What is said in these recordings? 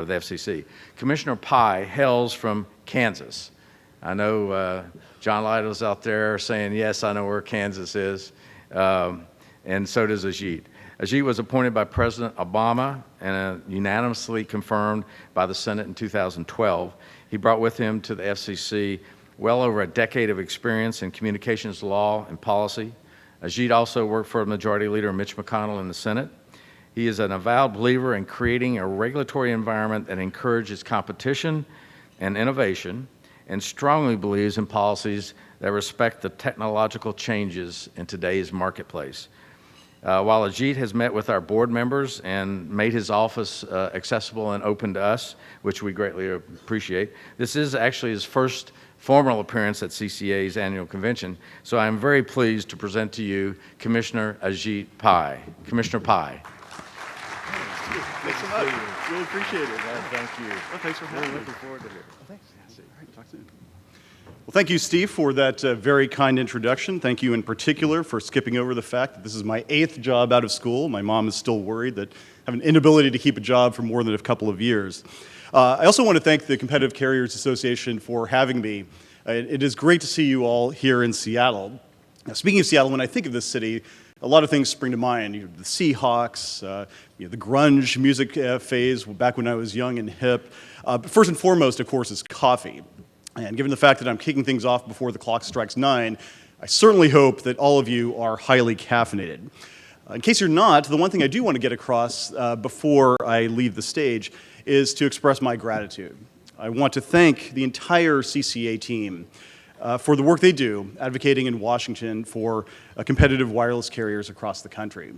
of the FCC. Commissioner Pai hails from Kansas. I know John Lytle's out there saying, yes, I know where Kansas is, and so does Ajit. Ajit was appointed by President Obama and unanimously confirmed by the Senate in 2012. He brought with him to the FCC well over a decade of experience in communications law and policy. Ajit also worked for Majority Leader Mitch McConnell in the Senate. He is an avowed believer in creating a regulatory environment that encourages competition and innovation, and strongly believes in policies that respect the technological changes in today's marketplace. While Ajit has met with our board members and made his office accessible and open to us, which we greatly appreciate, this is actually his first formal appearance at CCA's annual convention, so I'm very pleased to present to you Commissioner Ajit Pai. Commissioner Pai. Thanks so much. Really appreciate it. Thank you. Well, thanks for having me. Looking forward to it. Thanks. All right, talk soon. Well, thank you, Steve, for that very kind introduction. Thank you in particular for skipping over the fact that this is my 8th job out of school. My mom is still worried that I have an inability to keep a job for more than a couple of years. I also want to thank the Competitive Carriers Association for having me. It is great to see you all here in Seattle. Now, speaking of Seattle, when I think of this city, a lot of things spring to mind. The Seahawks, the grunge music phase back when I was young and hip. But first and foremost, of course, is coffee. And given the fact that I'm kicking things off before the clock strikes 9, I certainly hope that all of you are highly caffeinated. In case you're not, the one thing I do want to get across before I leave the stage is to express my gratitude. I want to thank the entire CCA team for the work they do advocating in Washington for competitive wireless carriers across the country.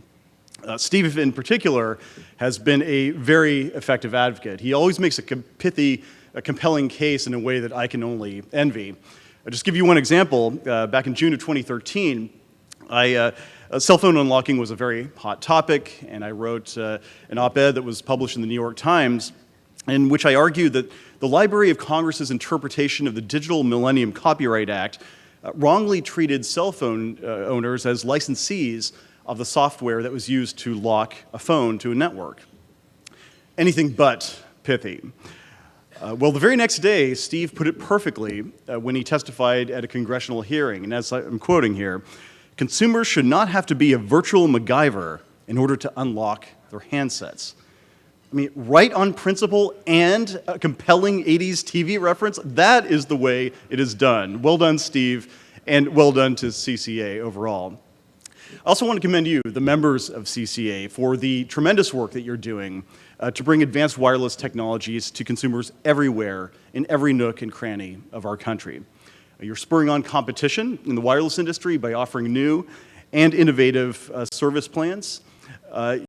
Steve, in particular, has been a very effective advocate. He always makes a pithy, compelling case in a way that I can only envy. I'll just give you one example. Back in June of 2013, cell phone unlocking was a very hot topic, and I wrote an op-ed that was published in the New York Times in which I argued that the Library of Congress's interpretation of the Digital Millennium Copyright Act wrongly treated cell phone owners as licensees of the software that was used to lock a phone to a network. Anything but pithy. Well, the very next day, Steve put it perfectly when he testified at a congressional hearing, and as I'm quoting here, consumers should not have to be a virtual MacGyver in order to unlock their handsets. I mean, right on principle and a compelling 80s TV reference, that is the way it is done. Well done, Steve, and well done to CCA overall. I also want to commend you, the members of CCA, for the tremendous work that you're doing to bring advanced wireless technologies to consumers everywhere, in every nook and cranny of our country. You're spurring on competition in the wireless industry by offering new and innovative service plans.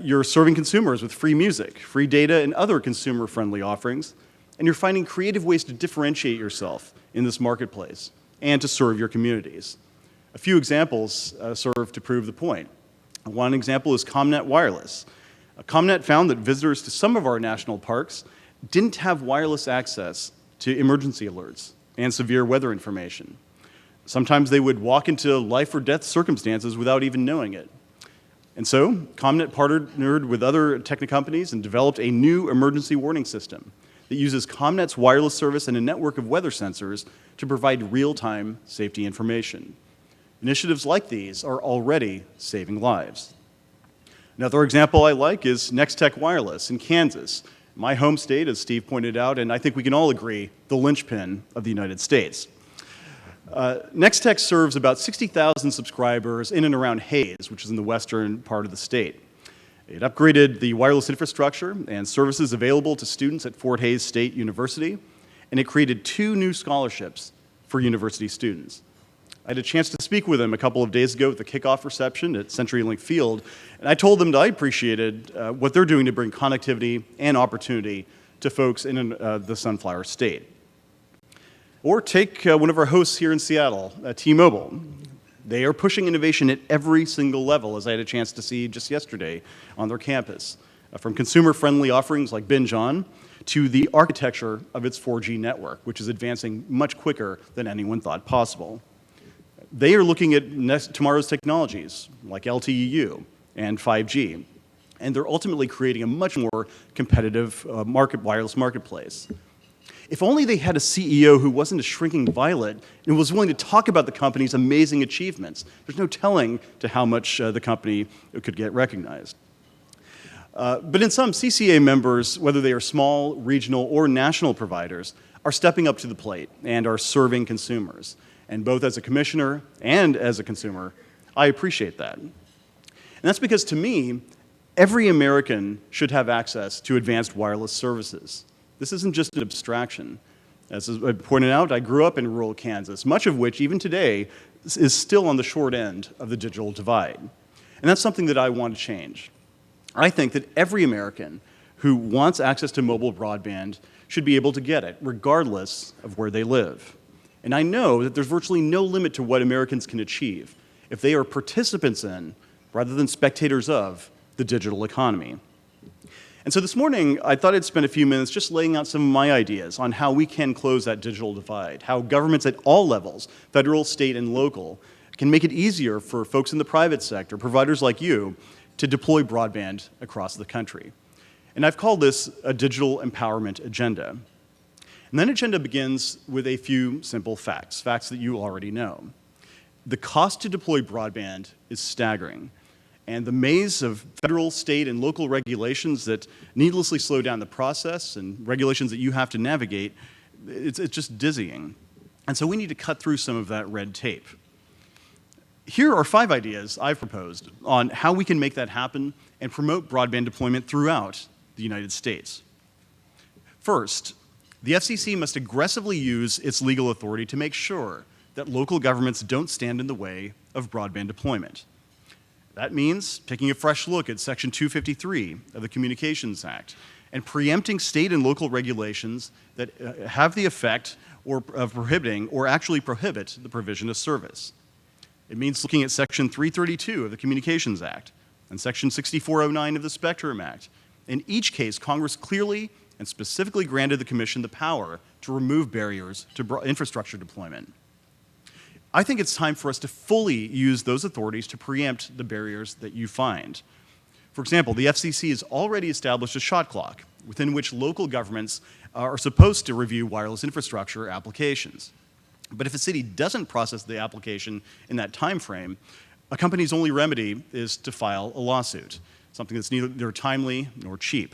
You're serving consumers with free music, free data, and other consumer-friendly offerings, and you're finding creative ways to differentiate yourself in this marketplace and to serve your communities. A few examples serve to prove the point. One example is ComNet Wireless. ComNet found that visitors to some of our national parks didn't have wireless access to emergency alerts and severe weather information. Sometimes they would walk into life or death circumstances without even knowing it. And so, ComNet partnered with other tech companies and developed a new emergency warning system that uses ComNet's wireless service and a network of weather sensors to provide real-time safety information. Initiatives like these are already saving lives. Another example I like is Nextech Wireless in Kansas, my home state, as Steve pointed out, and I think we can all agree, the linchpin of the United States. Nextech serves about 60,000 subscribers in and around Hayes, which is in the western part of the state. It upgraded the wireless infrastructure and services available to students at Fort Hays State University, and it created 2 new scholarships for university students. I had a chance to speak with them a couple of days ago at the kickoff reception at CenturyLink Field, and I told them that I appreciated what they're doing to bring connectivity and opportunity to folks in the Sunflower State. Or take one of our hosts here in Seattle, T-Mobile. They are pushing innovation at every single level, as I had a chance to see just yesterday on their campus, from consumer-friendly offerings like Binge On to the architecture of its 4G network, which is advancing much quicker than anyone thought possible. They are looking at tomorrow's technologies, like LTE-U and 5G, and they're ultimately creating a much more competitive wireless marketplace. If only they had a CEO who wasn't a shrinking violet and was willing to talk about the company's amazing achievements. There's no telling to how much the company could get recognized. But in some, CCA members, whether they are small, regional, or national providers, are stepping up to the plate and are serving consumers. And both as a commissioner and as a consumer, I appreciate that. And that's because, to me, every American should have access to advanced wireless services. This isn't just an abstraction. As I pointed out, I grew up in rural Kansas, much of which, even today, is still on the short end of the digital divide. And that's something that I want to change. I think that every American who wants access to mobile broadband should be able to get it, regardless of where they live. And I know that there's virtually no limit to what Americans can achieve if they are participants in, rather than spectators of, the digital economy. And so this morning, I thought I'd spend a few minutes just laying out some of my ideas on how we can close that digital divide, how governments at all levels, federal, state, and local, can make it easier for folks in the private sector, providers like you, to deploy broadband across the country. And I've called this a digital empowerment agenda. And that agenda begins with a few simple facts that you already know. The cost to deploy broadband is staggering. And the maze of federal, state, and local regulations that needlessly slow down the process and regulations that you have to navigate, it's just dizzying. And so we need to cut through some of that red tape. Here are 5 ideas I've proposed on how we can make that happen and promote broadband deployment throughout the United States. First, the FCC must aggressively use its legal authority to make sure that local governments don't stand in the way of broadband deployment. That means taking a fresh look at Section 253 of the Communications Act and preempting state and local regulations that have the effect of prohibiting or actually prohibit the provision of service. It means looking at Section 332 of the Communications Act and Section 6409 of the Spectrum Act. In each case, Congress clearly and specifically granted the Commission the power to remove barriers to infrastructure deployment. I think it's time for us to fully use those authorities to preempt the barriers that you find. For example, the FCC has already established a shot clock within which local governments are supposed to review wireless infrastructure applications. But if a city doesn't process the application in that time frame, a company's only remedy is to file a lawsuit, something that's neither timely nor cheap.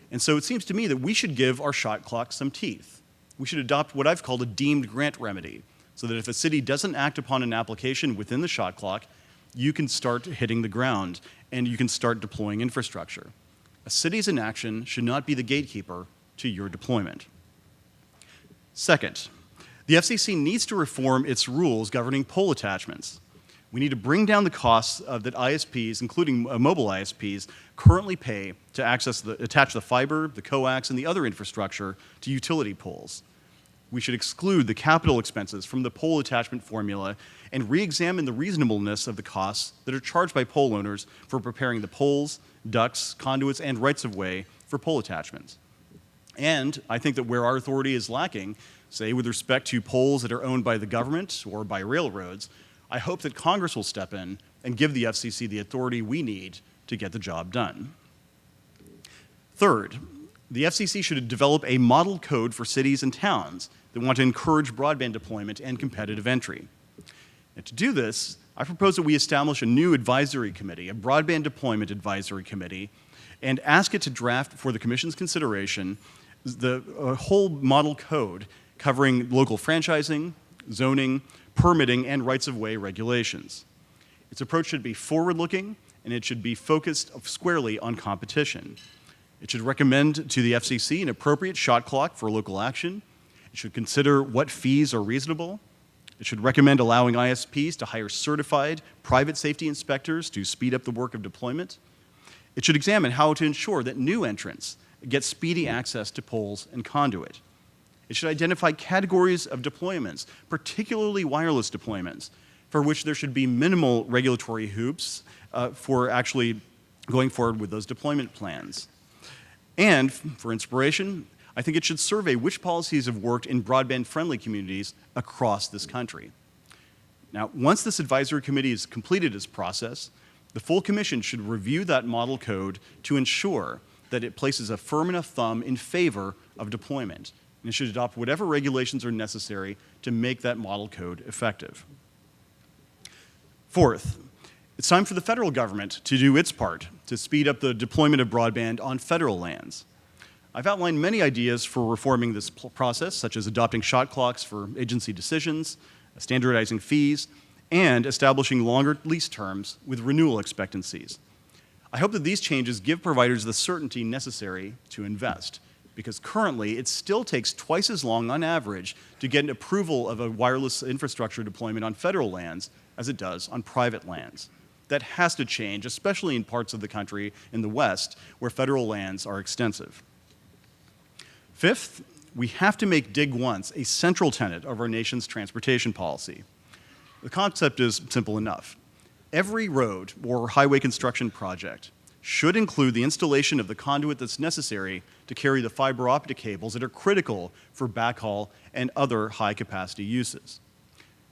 And so it seems to me that we should give our shot clock some teeth. We should adopt what I've called a deemed grant remedy, so that if a city doesn't act upon an application within the shot clock, you can start hitting the ground and you can start deploying infrastructure. A city's inaction should not be the gatekeeper to your deployment. Second, the FCC needs to reform its rules governing pole attachments. We need to bring down the costs that ISPs, including mobile ISPs, currently pay to attach the fiber, the coax, and the other infrastructure to utility poles. We should exclude the capital expenses from the pole attachment formula and re-examine the reasonableness of the costs that are charged by pole owners for preparing the poles, ducts, conduits, and rights-of-way for pole attachments. And I think that where our authority is lacking, say with respect to poles that are owned by the government or by railroads, I hope that Congress will step in and give the FCC the authority we need to get the job done. Third, the FCC should develop a model code for cities and towns that want to encourage broadband deployment and competitive entry. And to do this, I propose that we establish a new advisory committee, a broadband deployment advisory committee, and ask it to draft for the Commission's consideration the whole model code covering local franchising, zoning, permitting, and rights-of-way regulations. Its approach should be forward-looking, and it should be focused squarely on competition. It should recommend to the FCC an appropriate shot clock for local action. It should consider what fees are reasonable. It should recommend allowing ISPs to hire certified private safety inspectors to speed up the work of deployment. It should examine how to ensure that new entrants get speedy access to poles and conduit. It should identify categories of deployments, particularly wireless deployments, for which there should be minimal regulatory hoops for actually going forward with those deployment plans. And for inspiration, I think it should survey which policies have worked in broadband-friendly communities across this country. Now, once this advisory committee has completed its process, The full commission should review that model code to ensure that it places a firm enough thumb in favor of deployment, and it should adopt whatever regulations are necessary to make that model code effective. Fourth, it's time for the federal government to do its part to speed up the deployment of broadband on federal lands. I've outlined many ideas for reforming this process, such as adopting shot clocks for agency decisions, standardizing fees, and establishing longer lease terms with renewal expectancies. I hope that these changes give providers the certainty necessary to invest, because currently it still takes twice as long on average to get an approval of a wireless infrastructure deployment on federal lands as it does on private lands. That has to change, especially in parts of the country in the West where federal lands are extensive. Fifth, we have to make dig once a central tenet of our nation's transportation policy. The concept is simple enough. Every road or highway construction project should include the installation of the conduit that's necessary to carry the fiber optic cables that are critical for backhaul and other high-capacity uses.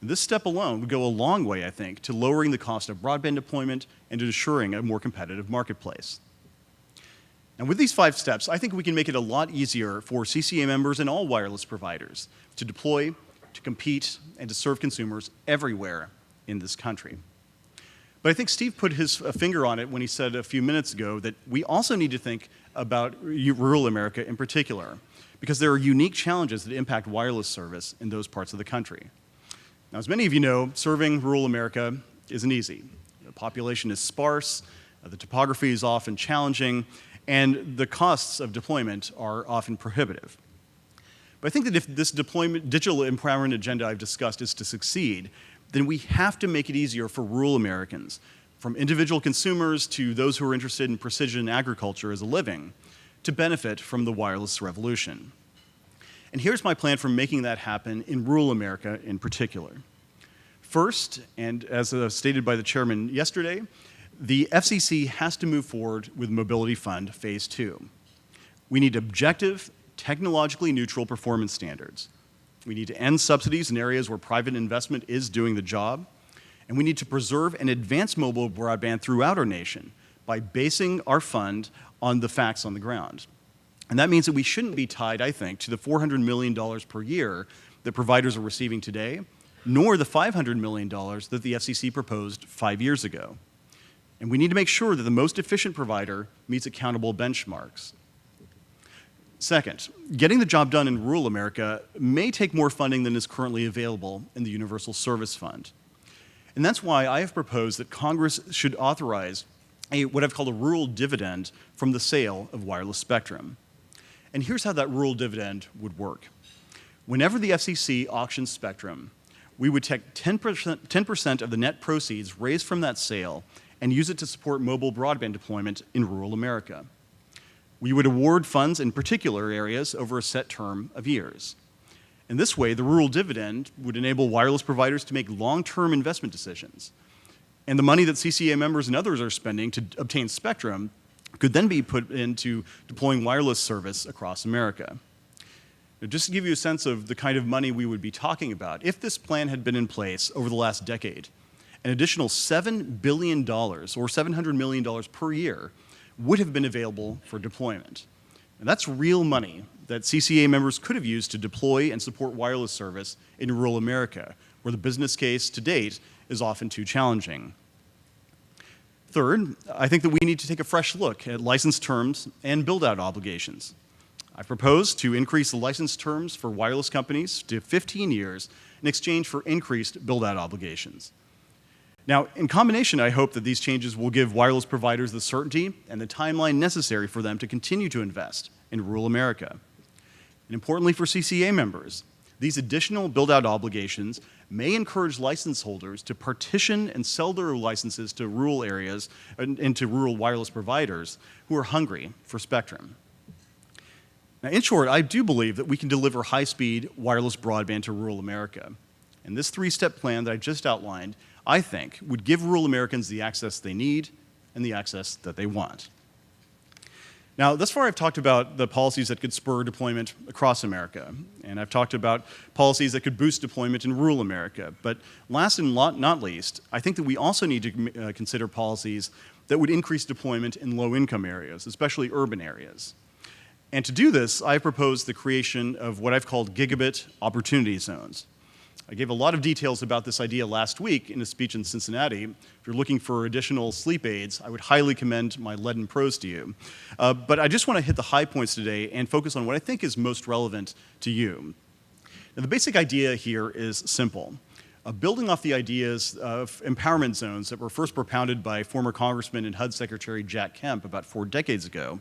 This step alone would go a long way, I think, to lowering the cost of broadband deployment and to ensuring a more competitive marketplace. And with these 5 steps, I think we can make it a lot easier for CCA members and all wireless providers to deploy, to compete, and to serve consumers everywhere in this country. But I think Steve put his finger on it when he said a few minutes ago that we also need to think about rural America in particular, because there are unique challenges that impact wireless service in those parts of the country. Now, as many of you know, serving rural America isn't easy. The population is sparse, the topography is often challenging, and the costs of deployment are often prohibitive. But I think that if this digital empowerment agenda I've discussed is to succeed, then we have to make it easier for rural Americans, from individual consumers to those who are interested in precision agriculture as a living, to benefit from the wireless revolution. And here's my plan for making that happen in rural America in particular. First, and as stated by the chairman yesterday, the FCC has to move forward with Mobility Fund Phase 2. We need objective, technologically neutral performance standards. We need to end subsidies in areas where private investment is doing the job. And we need to preserve and advance mobile broadband throughout our nation by basing our fund on the facts on the ground. And that means that we shouldn't be tied, I think, to the $400 million per year that providers are receiving today, nor the $500 million that the FCC proposed 5 years ago. And we need to make sure that the most efficient provider meets accountable benchmarks. Second, getting the job done in rural America may take more funding than is currently available in the Universal Service Fund. And that's why I have proposed that Congress should authorize what I've called a rural dividend from the sale of wireless spectrum. And here's how that rural dividend would work. Whenever the FCC auctions spectrum, we would take 10% of the net proceeds raised from that sale and use it to support mobile broadband deployment in rural America. We would award funds in particular areas over a set term of years. In this way, the rural dividend would enable wireless providers to make long-term investment decisions. And the money that CCA members and others are spending to obtain spectrum could then be put into deploying wireless service across America. Now, just to give you a sense of the kind of money we would be talking about, if this plan had been in place over the last decade, an additional $7 billion or $700 million per year would have been available for deployment. And that's real money that CCA members could have used to deploy and support wireless service in rural America, where the business case to date is often too challenging. Third, I think that we need to take a fresh look at license terms and build-out obligations. I propose to increase the license terms for wireless companies to 15 years in exchange for increased build-out obligations. Now, in combination, I hope that these changes will give wireless providers the certainty and the timeline necessary for them to continue to invest in rural America. And importantly for CCA members, these additional build-out obligations may encourage license holders to partition and sell their licenses to rural areas and to rural wireless providers who are hungry for spectrum. Now, in short, I do believe that we can deliver high-speed wireless broadband to rural America. And this 3-step plan that I just outlined, I think, would give rural Americans the access they need and the access that they want. Now, thus far I've talked about the policies that could spur deployment across America. And I've talked about policies that could boost deployment in rural America. But last and not least, I think that we also need to consider policies that would increase deployment in low-income areas, especially urban areas. And to do this, I've proposed the creation of what I've called gigabit opportunity zones. I gave a lot of details about this idea last week in a speech in Cincinnati. If you're looking for additional sleep aids, I would highly commend my lead and prose to you. But I just want to hit the high points today and focus on what I think is most relevant to you. Now, the basic idea here is simple. Building off the ideas of empowerment zones that were first propounded by former Congressman and HUD Secretary Jack Kemp about 4 decades ago,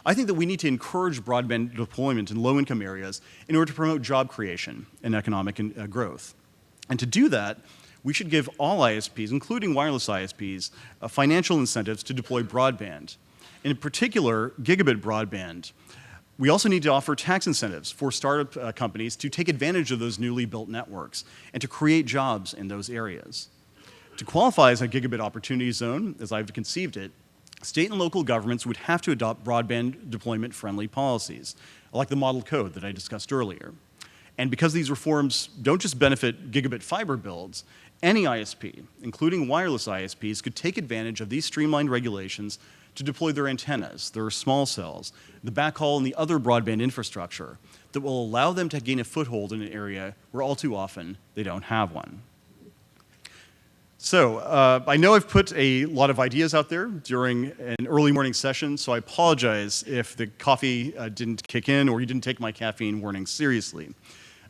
I think that we need to encourage broadband deployment in low-income areas in order to promote job creation and economic growth. And to do that, we should give all ISPs, including wireless ISPs, financial incentives to deploy broadband. In particular, gigabit broadband. We also need to offer tax incentives for startup companies to take advantage of those newly built networks and to create jobs in those areas. To qualify as a gigabit opportunity zone, as I've conceived it, state and local governments would have to adopt broadband deployment-friendly policies, like the model code that I discussed earlier. And because these reforms don't just benefit gigabit fiber builds, any ISP, including wireless ISPs, could take advantage of these streamlined regulations to deploy their antennas, their small cells, the backhaul, and the other broadband infrastructure that will allow them to gain a foothold in an area where all too often they don't have one. So I know I've put a lot of ideas out there during an early morning session, so I apologize if the coffee didn't kick in or you didn't take my caffeine warning seriously.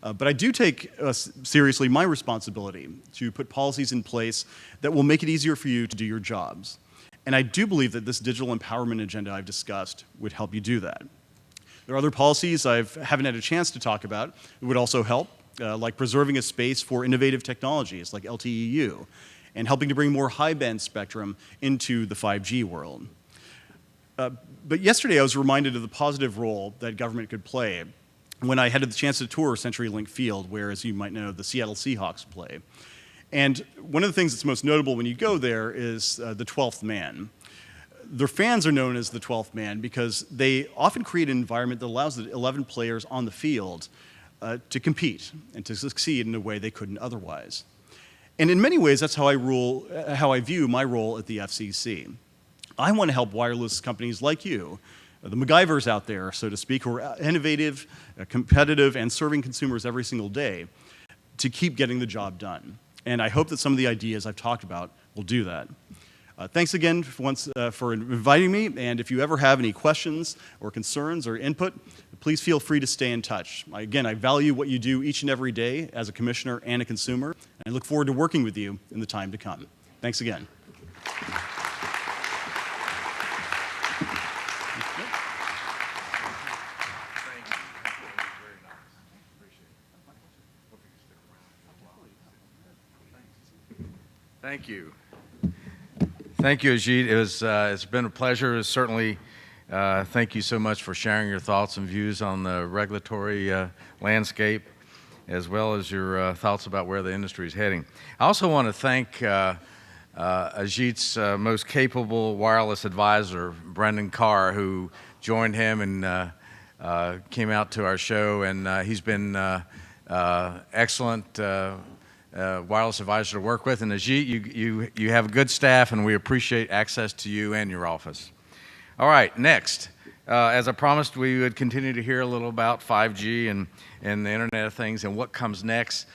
But I do take seriously my responsibility to put policies in place that will make it easier for you to do your jobs. And I do believe that this digital empowerment agenda I've discussed would help you do that. There are other policies I haven't had a chance to talk about that would also help, like preserving a space for innovative technologies like LTEU, and helping to bring more high-band spectrum into the 5G world. But yesterday I was reminded of the positive role that government could play when I had the chance to tour CenturyLink Field, where, as you might know, the Seattle Seahawks play. And one of the things that's most notable when you go there is the 12th man. Their fans are known as the 12th man because they often create an environment that allows the 11 players on the field to compete and to succeed in a way they couldn't otherwise. And in many ways, that's how I view my role at the FCC. I want to help wireless companies like you, the MacGyvers out there, so to speak, who are innovative, competitive, and serving consumers every single day, to keep getting the job done. And I hope that some of the ideas I've talked about will do that. Thanks again for inviting me, and if you ever have any questions or concerns or input, please feel free to stay in touch. Again, I value what you do each and every day as a commissioner and a consumer, and I look forward to working with you in the time to come. Thanks again. Thank you. Thank you, Ajit. It's been a pleasure. Certainly, thank you so much for sharing your thoughts and views on the regulatory landscape, as well as your thoughts about where the industry is heading. I also want to thank Ajit's most capable wireless advisor, Brendan Carr, who joined him and came out to our show, and he's been excellent wireless advisor to work with. And Ajit, you have a good staff, and we appreciate access to you and your office. All right, next. As I promised, we would continue to hear a little about 5G and the Internet of Things and what comes next.